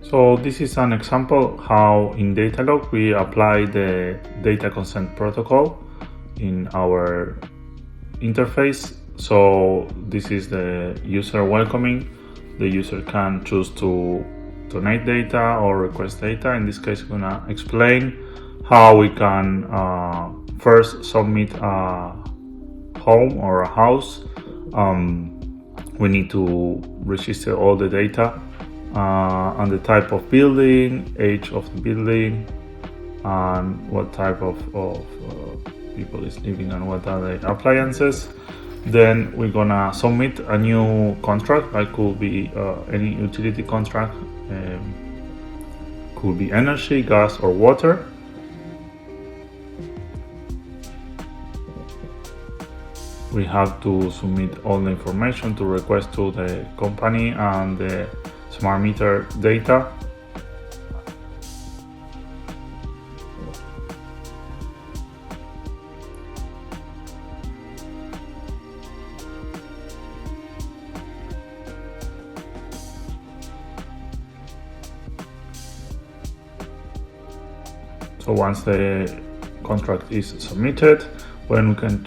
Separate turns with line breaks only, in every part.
So this is an example how in Datalog we apply the data consent protocol in our interface. So this is the user welcoming. The user can choose to donate data or request data. In this case, I'm gonna explain how we can first submit a home or a house. We need to register all the data and the type of building, age of the building, and what type of people is living and what are the appliances. Then we're gonna submit a new contract. That could be any utility contract, could be energy, gas, or water. We have to submit all the information to request to the company and the smart meter data. So once the contract is submitted, when we can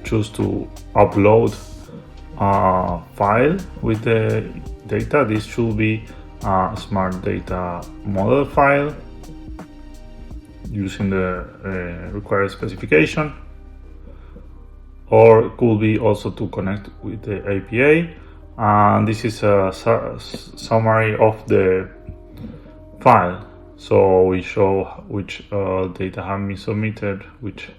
choose to upload a file with the data, this should be a smart data model file using the required specification, or it could be also to connect with the API. And this is a summary of the file. So we show which data have been submitted, which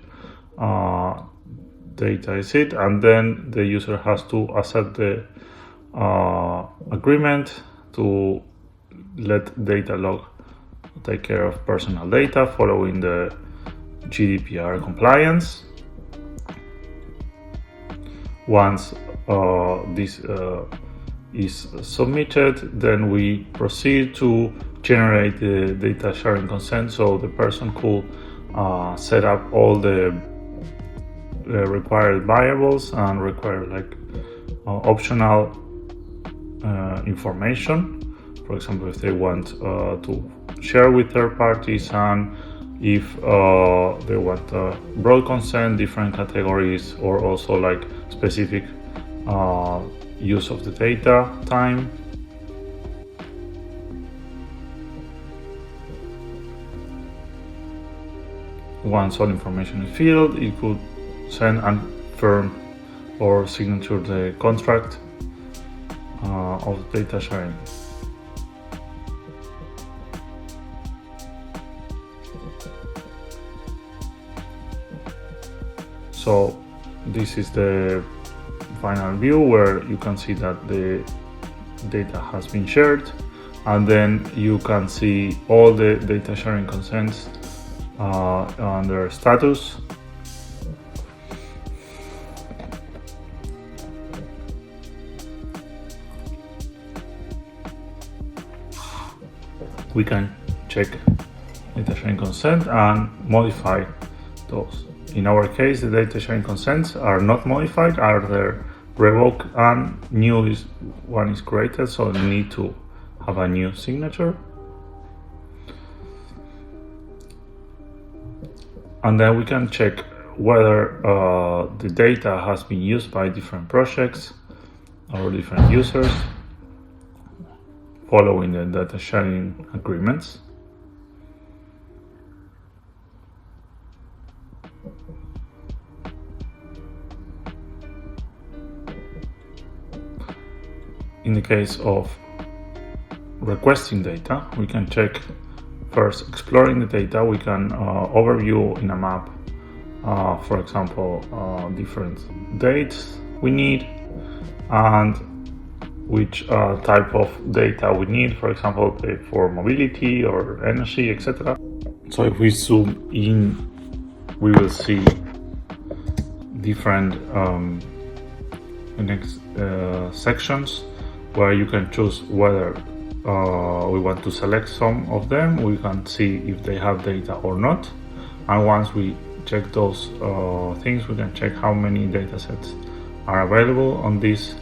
data is it, and then the user has to accept the agreement to let Datalog take care of personal data following the GDPR compliance. Once this is submitted, then we proceed to generate the data sharing consent, so the person could set up all the required variables and require optional information. For example, if they want to share with third parties, and if they want broad consent, different categories, or also specific use of the data time. Once all information is filled, it could send and firm or signature the contract of data sharing. So this is the final view where you can see that the data has been shared, and then you can see all the data sharing consents under status. We can check data sharing consent and modify those. In our case, the data sharing consents are not modified, either revoked and new one is created, so you need to have a new signature. And then we can check whether the data has been used by different projects or different users following the data sharing agreements. In the case of requesting data, we can check first exploring the data. We can overview in a map, for example, different dates we need and which type of data we need, for example, for mobility or energy, etc. So if we zoom in, we will see different next sections where you can choose whether we want to select some of them. We can see if they have data or not, and once we check those things, we can check how many data sets are available on this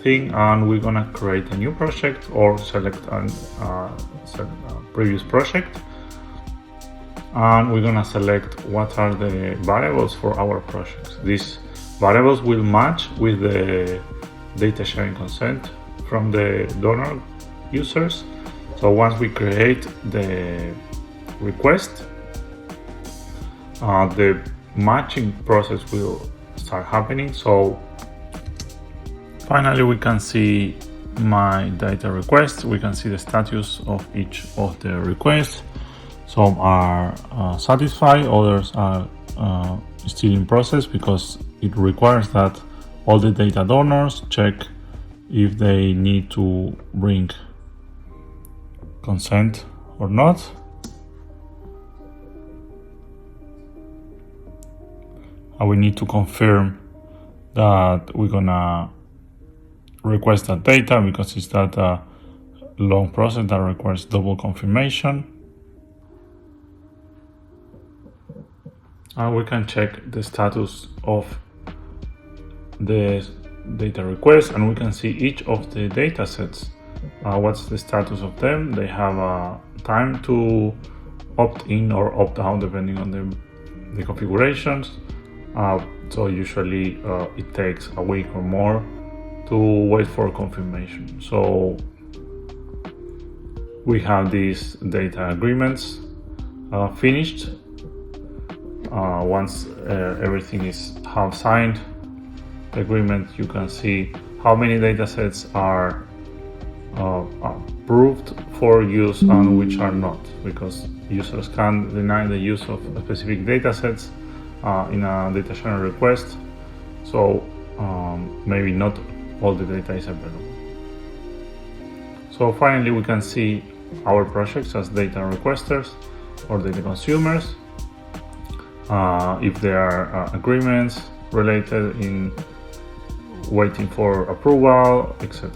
thing, and we're gonna create a new project or select a previous project, and we're gonna select what are the variables for our projects. These variables will match with the data sharing consent from the donor users. So once we create the request, the matching process will start happening. So finally we can see my data request. We can see the status of each of the requests. Some are satisfied, others are still in process, because it requires that all the data donors check if they need to bring consent or not. And we need to confirm that we're gonna request that data, because it's that long process that requires double confirmation. And we can check the status of the data request, and we can see each of the data sets. What's the status of them? They have a time to opt in or opt out depending on the configurations. So usually it takes a week or more to wait for confirmation. So we have these data agreements finished. Once everything is half signed, the agreement, you can see how many data sets are approved for use and which are not, because users can deny the use of specific data sets in a data sharing request. So maybe not all the data is available. So finally we can see our projects as data requesters or data consumers, if there are agreements related in waiting for approval, etc.